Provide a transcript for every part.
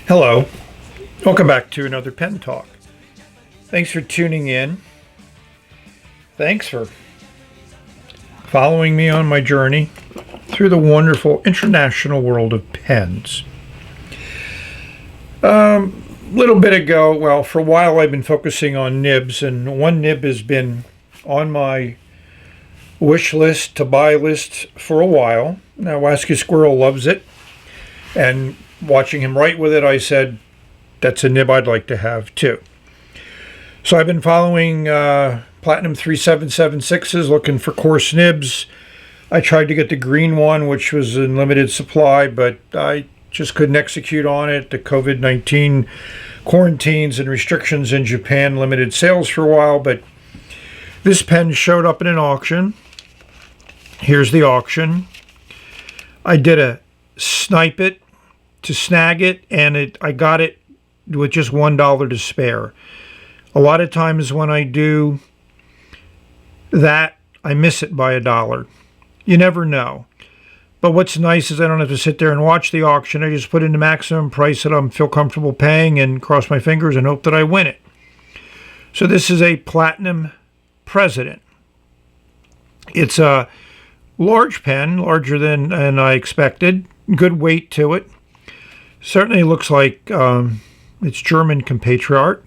Hello, welcome back to another Pen Talk. Thanks for tuning in. Thanks for following me on my journey through the wonderful international world of pens. Little bit ago, well, for a while I've been focusing on nibs, and one nib has been on my wish list to buy list for a while. Now, Wasky Squirrel loves it, and watching him write with it, I said, that's a nib I'd like to have too. So I've been following Platinum 3776s, looking for coarse nibs. I tried to get the green one, which was in limited supply, but I just couldn't execute on it. The COVID-19 quarantines and restrictions in Japan limited sales for a while, but this pen showed up in an auction. Here's the auction. I did a snipe it to snag it, and I got it with just $1 to spare. A lot of times when I do that, I miss it by $1. You never know. But what's nice is I don't have to sit there and watch the auction. I just put in the maximum price that I feel comfortable paying and cross my fingers and hope that I win it. So this is a Platinum President. It's a large pen, larger than I expected. Good weight to it. Certainly looks like its German compatriot,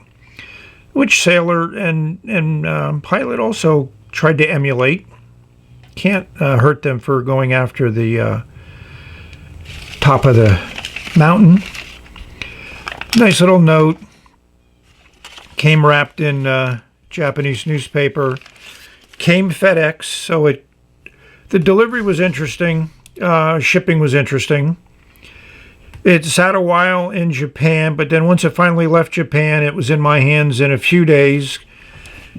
which Sailor and Pilot also tried to emulate. Can't hurt them for going after the top of the mountain. Nice little note. Came wrapped in Japanese newspaper. Came FedEx, so the delivery was interesting. Shipping was interesting. It sat a while in Japan, but then once it finally left Japan, it was in my hands in a few days,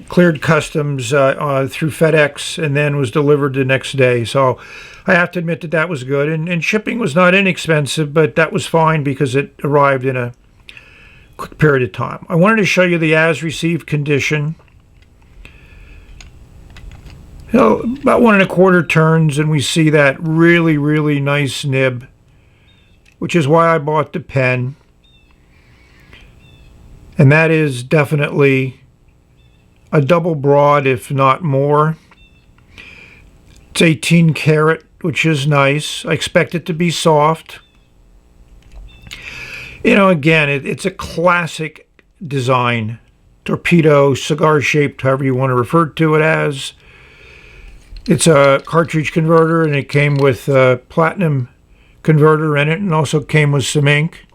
cleared customs through FedEx, and then was delivered the next day. So I have to admit that was good. And shipping was not inexpensive, but that was fine because it arrived in a quick period of time. I wanted to show you the as-received condition. About 1 1/4 turns, and we see that really, really nice nib, which is why I bought the pen. And that is definitely a double broad, if not more. It's 18 karat, which is nice. I expect it to be soft. You know, again, it's a classic design. Torpedo, cigar-shaped, however you want to refer to it as. It's a cartridge converter, and it came with a platinum converter in it, and also came with some ink.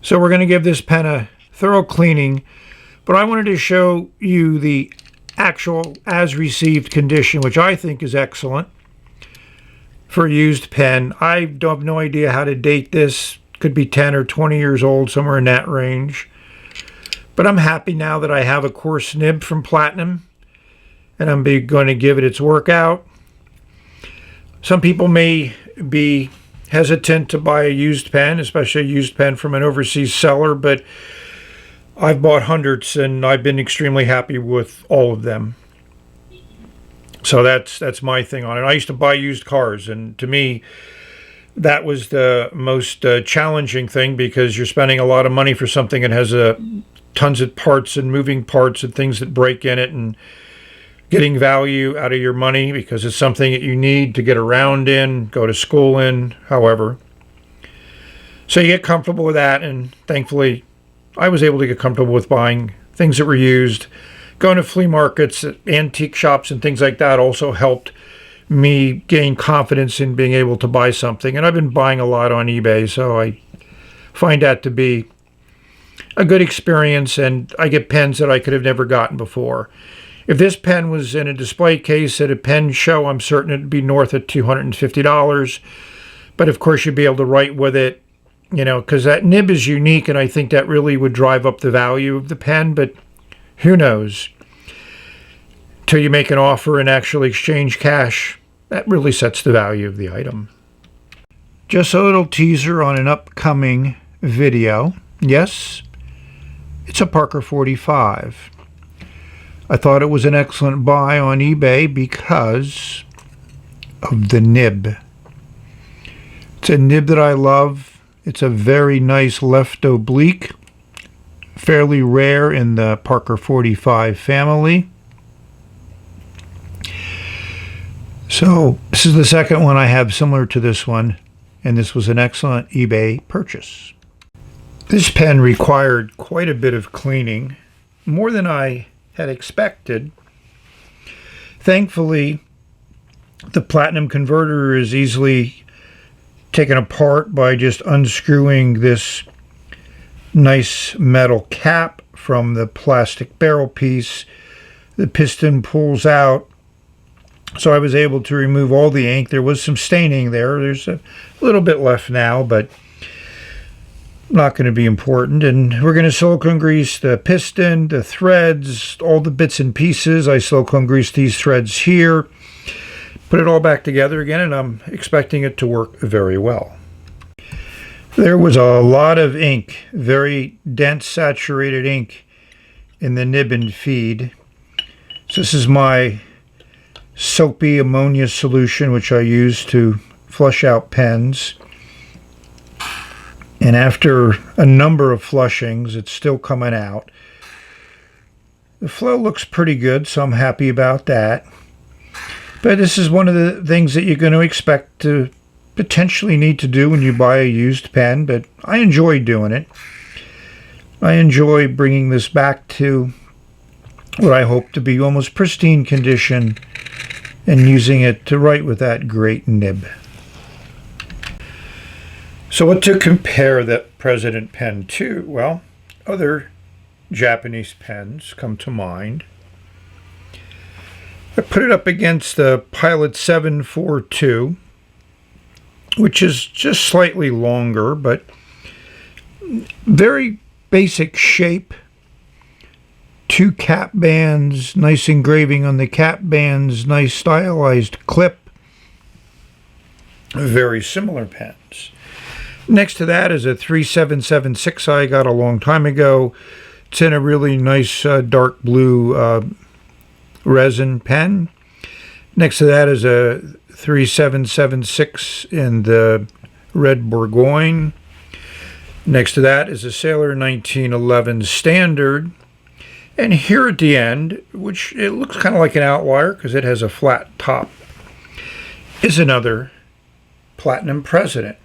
So we're going to give this pen a thorough cleaning, but I wanted to show you the actual as-received condition, which I think is excellent for a used pen. I have no idea how to date this. Could be 10 or 20 years old, somewhere in that range. But I'm happy now that I have a coarse nib from Platinum, and I'm going to give it its workout. Some people may be hesitant to buy a used pen, especially a used pen from an overseas seller, but I've bought hundreds and I've been extremely happy with all of them. So that's my thing on it. I used to buy used cars, and to me that was the most challenging thing, because you're spending a lot of money for something that has tons of parts and moving parts and things that break in it, and getting value out of your money because it's something that you need to get around in, go to school in, however. So you get comfortable with that, and thankfully I was able to get comfortable with buying things that were used. Going to flea markets, antique shops, and things like that also helped me gain confidence in being able to buy something. And I've been buying a lot on eBay, so I find that to be a good experience, and I get pens that I could have never gotten before. If this pen was in a display case at a pen show, I'm certain it'd be north of $250. But of course, you'd be able to write with it, you know, because that nib is unique, and I think that really would drive up the value of the pen. But who knows? Till you make an offer and actually exchange cash, that really sets the value of the item. Just a little teaser on an upcoming video. Yes, it's a Parker 45. I thought it was an excellent buy on eBay because of the nib. It's a nib that I love. It's a very nice left oblique, fairly rare in the Parker 45 family. So this is the second one I have similar to this one, and this was an excellent eBay purchase. This pen required quite a bit of cleaning, more than I had expected. Thankfully, the platinum converter is easily taken apart by just unscrewing this nice metal cap from the plastic barrel piece. The piston pulls out, so I was able to remove all the ink. There was some staining there. There's a little bit left now, but not going to be important. And we're going to silicone grease the piston, the threads, all the bits and pieces. I silicone grease these threads here, put it all back together again, and I'm expecting it to work very well. There was a lot of ink, very dense saturated ink in the nib and feed. So this is my soapy ammonia solution, which I use to flush out pens. And after a number of flushings, it's still coming out. The flow looks pretty good, so I'm happy about that. But this is one of the things that you're going to expect to potentially need to do when you buy a used pen, but I enjoy doing it. I enjoy bringing this back to what I hope to be almost pristine condition and using it to write with that great nib. So what to compare the President pen to? Well, other Japanese pens come to mind. I put it up against the Pilot 742, which is just slightly longer, but very basic shape. 2 cap bands, nice engraving on the cap bands, nice stylized clip. Very similar pens. Next to that is a 3776 I got a long time ago. It's in a really nice dark blue resin pen. Next to that is a 3776 in the red Bourgogne. Next to that is a Sailor 1911 Standard. And here at the end, which it looks kind of like an outlier because it has a flat top, is another Platinum President.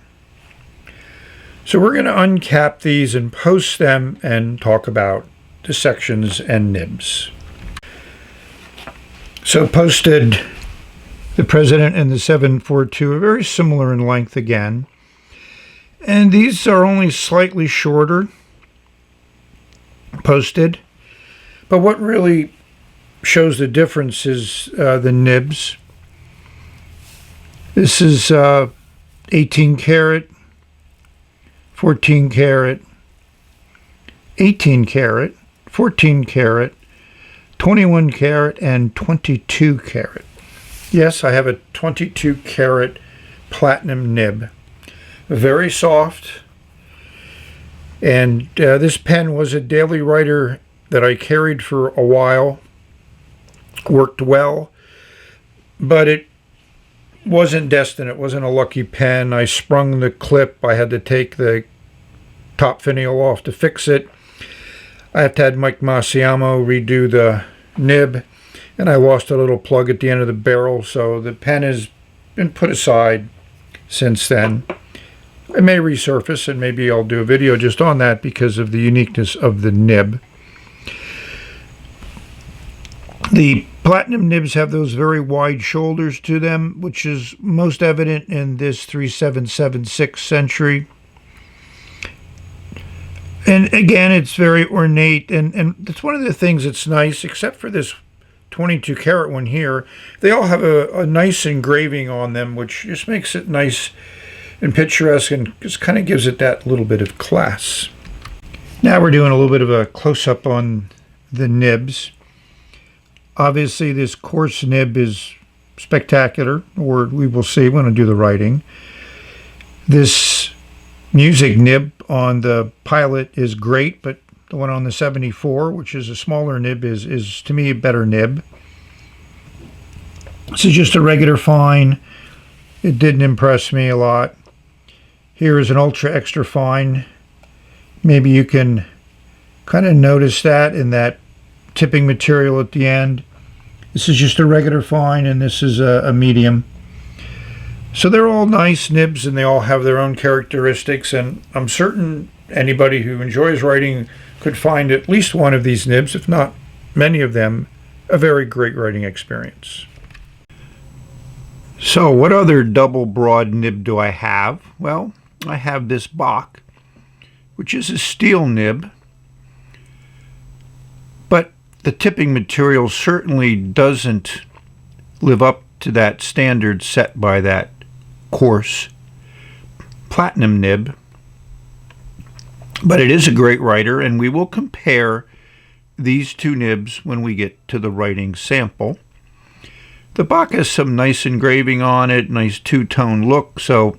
So we're going to uncap these and post them and talk about the sections and nibs. So posted the President and the 742 are very similar in length again. And these are only slightly shorter posted. But what really shows the difference is the nibs. This is 18 karat, 14 karat, 18 karat, 14 karat, 21 karat, and 22 karat. Yes, I have a 22 karat platinum nib. Very soft. And this pen was a daily writer that I carried for a while. Worked well, but it wasn't destined. It wasn't a lucky pen. I sprung the clip. I had to take the top finial off to fix it. I have to have Mike Massiamo redo the nib, and I lost a little plug at the end of the barrel, so the pen has been put aside since then. It may resurface, and maybe I'll do a video just on that because of the uniqueness of the nib. The platinum nibs have those very wide shoulders to them, which is most evident in this 3776 Century. And again, it's very ornate, and that's one of the things that's nice, except for this 22 karat one here. They all have a nice engraving on them, which just makes it nice and picturesque and just kind of gives it that little bit of class. Now we're doing a little bit of a close-up on the nibs. Obviously, this coarse nib is spectacular, or we will see when I do the writing. This music nib on the Pilot is great, but the one on the 74, which is a smaller nib, is to me a better nib. This is just a regular fine. It didn't impress me a lot. Here is an ultra extra fine. Maybe you can kind of notice that in that tipping material at the end. This is just a regular fine, and this is a medium. So they're all nice nibs, and they all have their own characteristics, and I'm certain anybody who enjoys writing could find at least one of these nibs, if not many of them, a very great writing experience. So what other double broad nib do I have? Well, I have this Bach, which is a steel nib, but the tipping material certainly doesn't live up to that standard set by that coarse platinum nib. But it is a great writer, and we will compare these two nibs when we get to the writing sample. The Bach has some nice engraving on it, nice two-tone look, so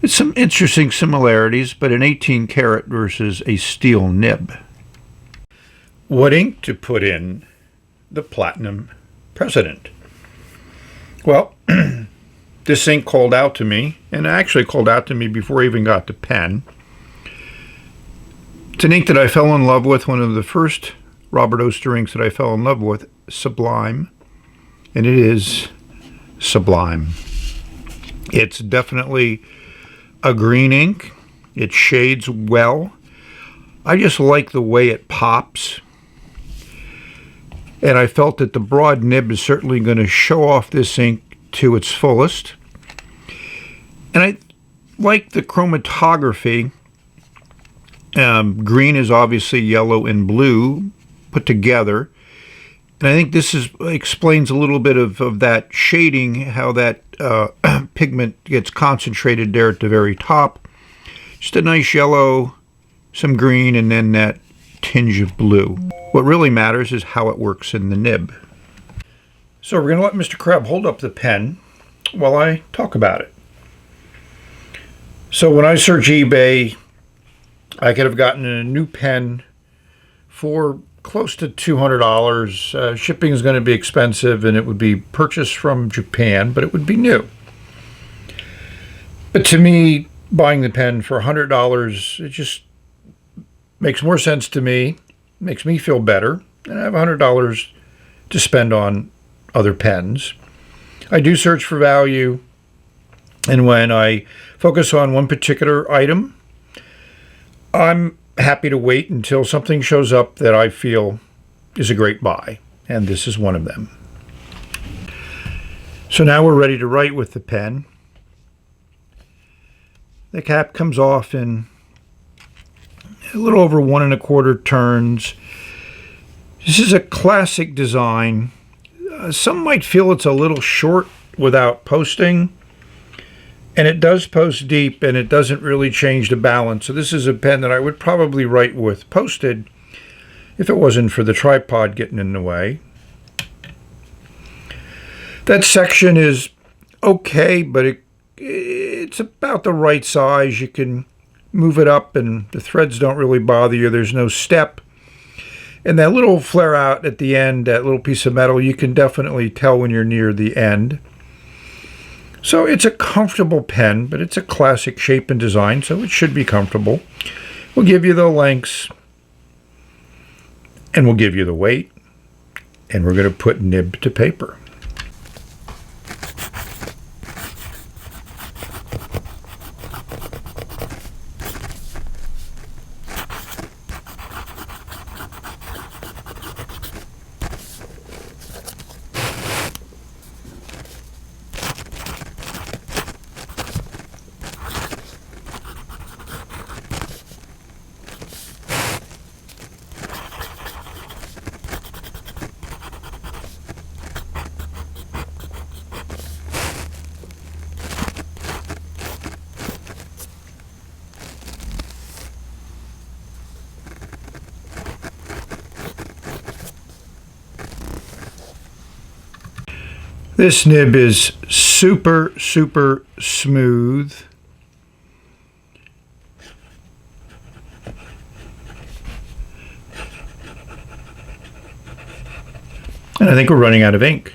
it's some interesting similarities, but an 18 karat versus a steel nib. What ink to put in the Platinum President? Well, this ink called out to me, and actually called out to me before I even got the pen. It's an ink that I fell in love with, one of the first Robert Oster inks that I fell in love with, Sublime, and it is Sublime. It's definitely a green ink. It shades well. I just like the way it pops. And I felt that the broad nib is certainly going to show off this ink to its fullest. And I like the chromatography. Green is obviously yellow and blue put together. And I think this explains a little bit of that shading, how that pigment gets concentrated there at the very top. Just a nice yellow, some green, and then that tinge of blue. What really matters is how it works in the nib. So we're going to let Mr. Crab hold up the pen while I talk about it. So when I search eBay, I could have gotten a new pen for close to $200. Shipping is going to be expensive, and it would be purchased from Japan, but it would be new. But to me, buying the pen for $100, it just makes more sense to me, makes me feel better, and I have $100 to spend on other pens. I do search for value, and when I focus on one particular item, I'm happy to wait until something shows up that I feel is a great buy, and this is one of them. So now we're ready to write with the pen. The cap comes off in a little over 1 1/4 turns. This is a classic design. Some might feel it's a little short without posting, and it does post deep, and it doesn't really change the balance. So this is a pen that I would probably write with posted if it wasn't for the tripod getting in the way. That section is okay, but it's about the right size. You can move it up, and the threads don't really bother you. There's no step. And that little flare out at the end, that little piece of metal, you can definitely tell when you're near the end. So it's a comfortable pen, but it's a classic shape and design, so it should be comfortable. We'll give you the lengths, and we'll give you the weight, and we're going to put nib to paper. This nib is super, super smooth. And I think we're running out of ink.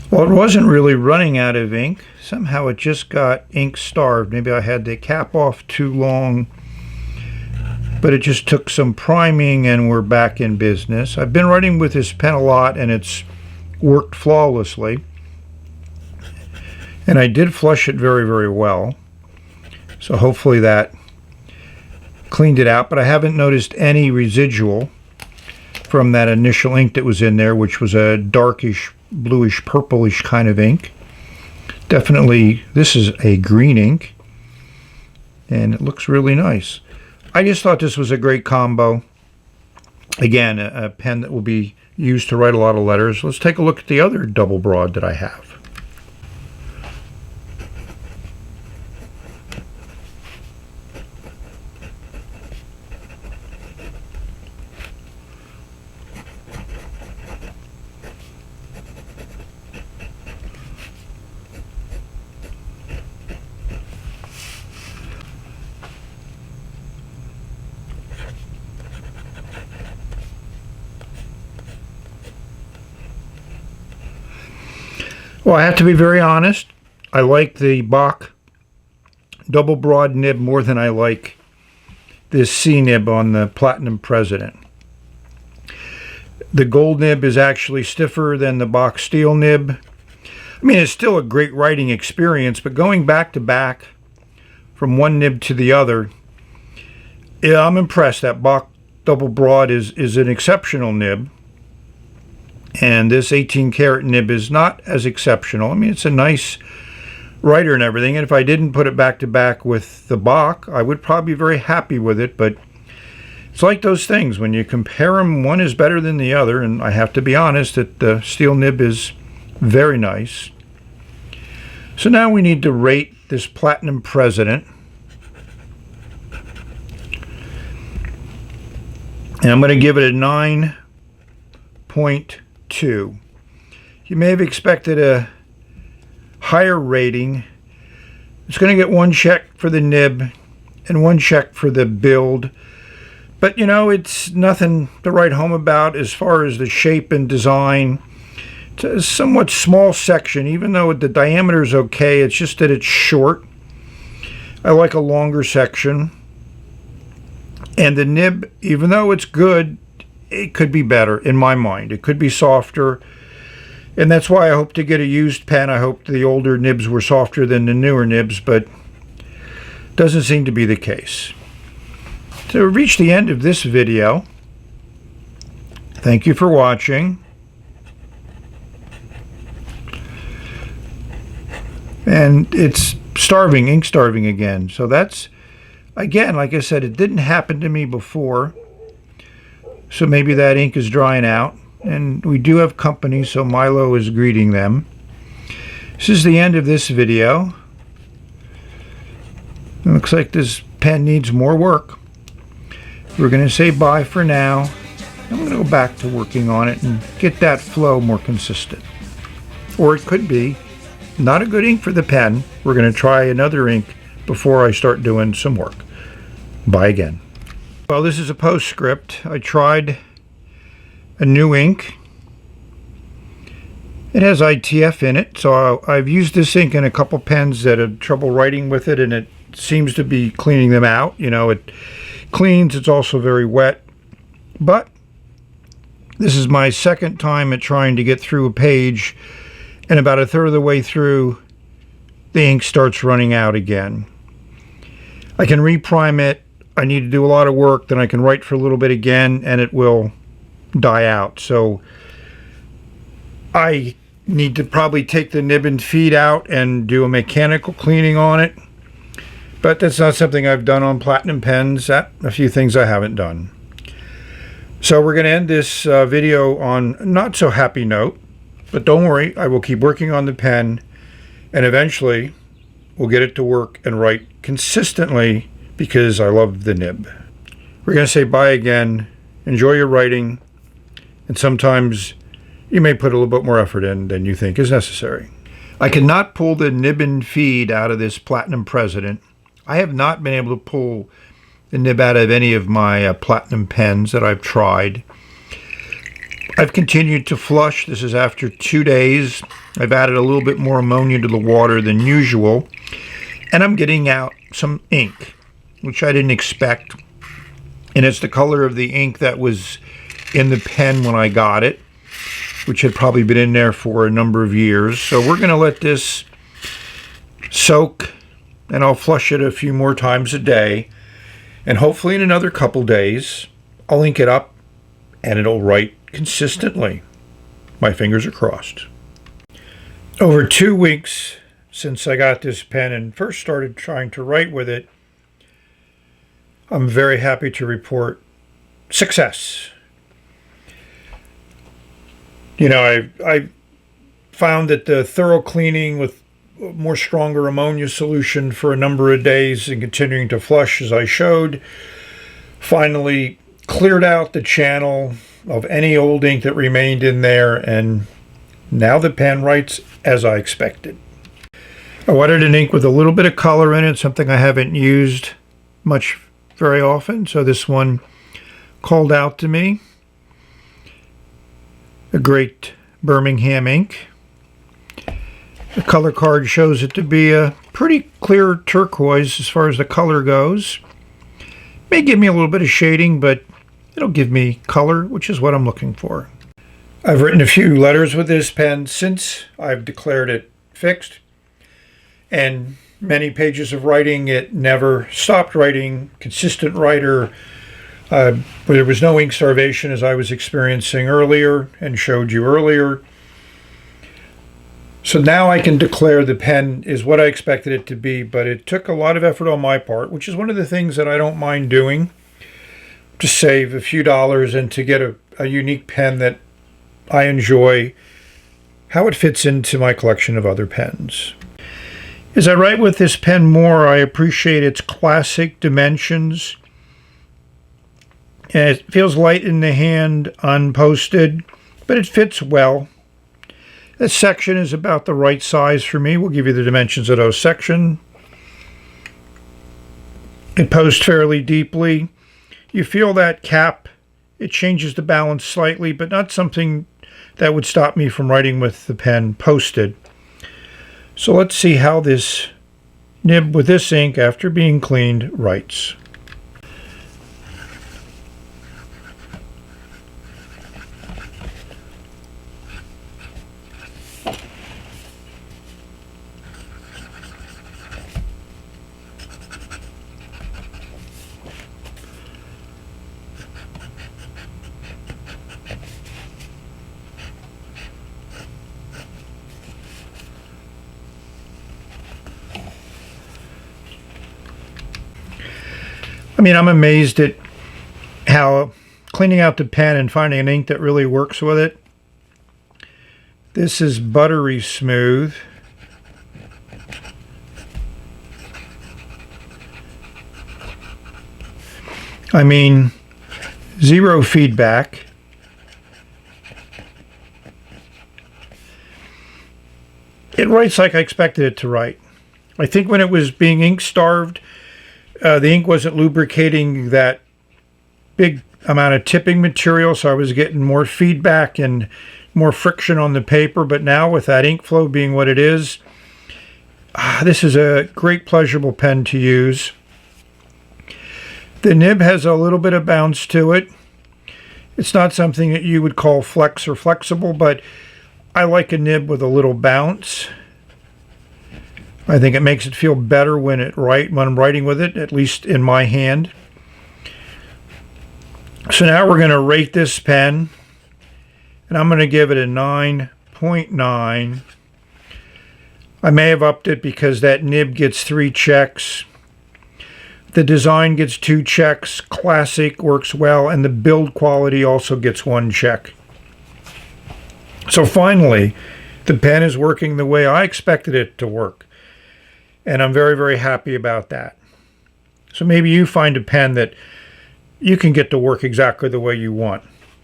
Well, it wasn't really running out of ink, somehow it just got ink starved. Maybe I had the cap off too long, but it just took some priming and we're back in business. I've been writing with this pen a lot and it's worked flawlessly. And I did flush it very, very well. So hopefully that cleaned it out, but I haven't noticed any residual from that initial ink that was in there, which was a darkish, bluish, purplish kind of ink. Definitely, this is a green ink, and it looks really nice. I just thought this was a great combo. Again, a pen that will be used to write a lot of letters. Let's take a look at the other double broad that I have. Well, I have to be very honest. I like the Bach double broad nib more than I like this C nib on the Platinum President. The gold nib is actually stiffer than the Bach steel nib. I mean, it's still a great writing experience, but going back to back from one nib to the other, yeah, I'm impressed. That Bach double broad is an exceptional nib. And this 18 karat nib is not as exceptional. I mean, it's a nice writer and everything. And if I didn't put it back to back with the Bach, I would probably be very happy with it. But it's like those things. When you compare them, one is better than the other. And I have to be honest that the steel nib is very nice. So now we need to rate this Platinum President. And I'm going to give it a 9.2. You may have expected a higher rating. It's going to get one check for the nib and one check for the build. But, you know, it's nothing to write home about as far as the shape and design. It's a somewhat small section, even though the diameter is okay. It's just that it's short. I like a longer section. And the nib, even though it's good, it could be better in my mind. It could be softer. And that's why I hope to get a used pen. I hope the older nibs were softer than the newer nibs, but doesn't seem to be the case. So we've reached the end of this video. Thank you for watching. And it's starving, ink starving again. So that's, again, like I said, it didn't happen to me before. So maybe that ink is drying out. And we do have company, so Milo is greeting them. This is the end of this video. It looks like this pen needs more work. We're going to say bye for now. I'm going to go back to working on it and get that flow more consistent. Or it could be not a good ink for the pen. We're going to try another ink before I start doing some work. Bye again. Well, this is a postscript. I tried a new ink. It has ITF in it, so I've used this ink in a couple pens that had trouble writing with it, and it seems to be cleaning them out. You know, it cleans, it's also very wet. But this is my second time at trying to get through a page, and about a third of the way through, the ink starts running out again. I can reprime it. I need to do a lot of work, then I can write for a little bit again, and it will die out. So I need to probably take the nib and feed out and do a mechanical cleaning on it. But that's not something I've done on Platinum pens. That a few things I haven't done. So we're going to end this video on a not so happy note. But don't worry, I will keep working on the pen, and eventually we'll get it to work and write consistently because I love the nib. We're going to say bye again. Enjoy your writing, and sometimes you may put a little bit more effort in than you think is necessary. I cannot pull the nib and feed out of this Platinum President. I have not been able to pull the nib out of any of my Platinum pens that I've tried. I've continued to flush. This is after 2 days. I've added a little bit more ammonia to the water than usual, and I'm getting out some ink, which I didn't expect. And it's the color of the ink that was in the pen when I got it, which had probably been in there for a number of years. So we're going to let this soak, and I'll flush it a few more times a day. And hopefully in another couple days, I'll ink it up and it'll write consistently. My fingers are crossed. Over 2 weeks since I got this pen and first started trying to write with it, I'm very happy to report success. You know, I found that the thorough cleaning with more stronger ammonia solution for a number of days and continuing to flush as I showed finally cleared out the channel of any old ink that remained in there, and now the pen writes as I expected. I wanted an ink with a little bit of color in it, something I haven't used much very often, so this one called out to me. A great Birmingham ink. The color card shows it to be a pretty clear turquoise as far as the color goes. May give me a little bit of shading, but it'll give me color, which is what I'm looking for. I've written a few letters with this pen since I've declared it fixed, and many pages of writing. It never stopped writing. Consistent writer. There was no ink starvation as I was experiencing earlier and showed you earlier. So now I can declare the pen is what I expected it to be, but it took a lot of effort on my part, which is one of the things that I don't mind doing, to save a few dollars and to get a unique pen that I enjoy, how it fits into my collection of other pens. As I write with this pen more, I appreciate its classic dimensions. And it feels light in the hand, unposted, but it fits well. This section is about the right size for me. We'll give you the dimensions of those section. It posts fairly deeply. You feel that cap. It changes the balance slightly, but not something that would stop me from writing with the pen posted. So let's see how this nib with this ink, after being cleaned, writes. I mean, I'm amazed at how cleaning out the pen and finding an ink that really works with it. This is buttery smooth. I mean, zero feedback. It writes like I expected it to write. I think when it was being ink starved, the ink wasn't lubricating that big amount of tipping material, so I was getting more feedback and more friction on the paper. But now with that ink flow being what it is, this is a great pleasurable pen to use. The nib has a little bit of bounce to it. It's not something that you would call flex or flexible, but I like a nib with a little bounce. I think it makes it feel better when I'm writing with it, at least in my hand. So now we're going to rate this pen, and I'm going to give it a 9.9. I may have upped it because that nib gets 3 checks. The design gets 2 checks. Classic works well, and the build quality also gets 1 check. So finally, the pen is working the way I expected it to work. And I'm very, very happy about that. So maybe you find a pen that you can get to work exactly the way you want.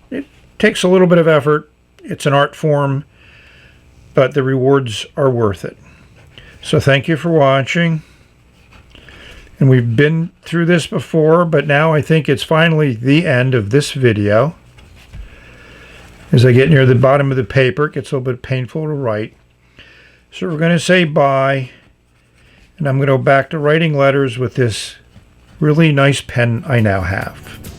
It takes a little bit of effort. It's an art form, but the rewards are worth it. So thank you for watching. And we've been through this before, but now I think it's finally the end of this video. As I get near the bottom of the paper, it gets a little bit painful to write. So we're going to say bye, and I'm going to go back to writing letters with this really nice pen I now have.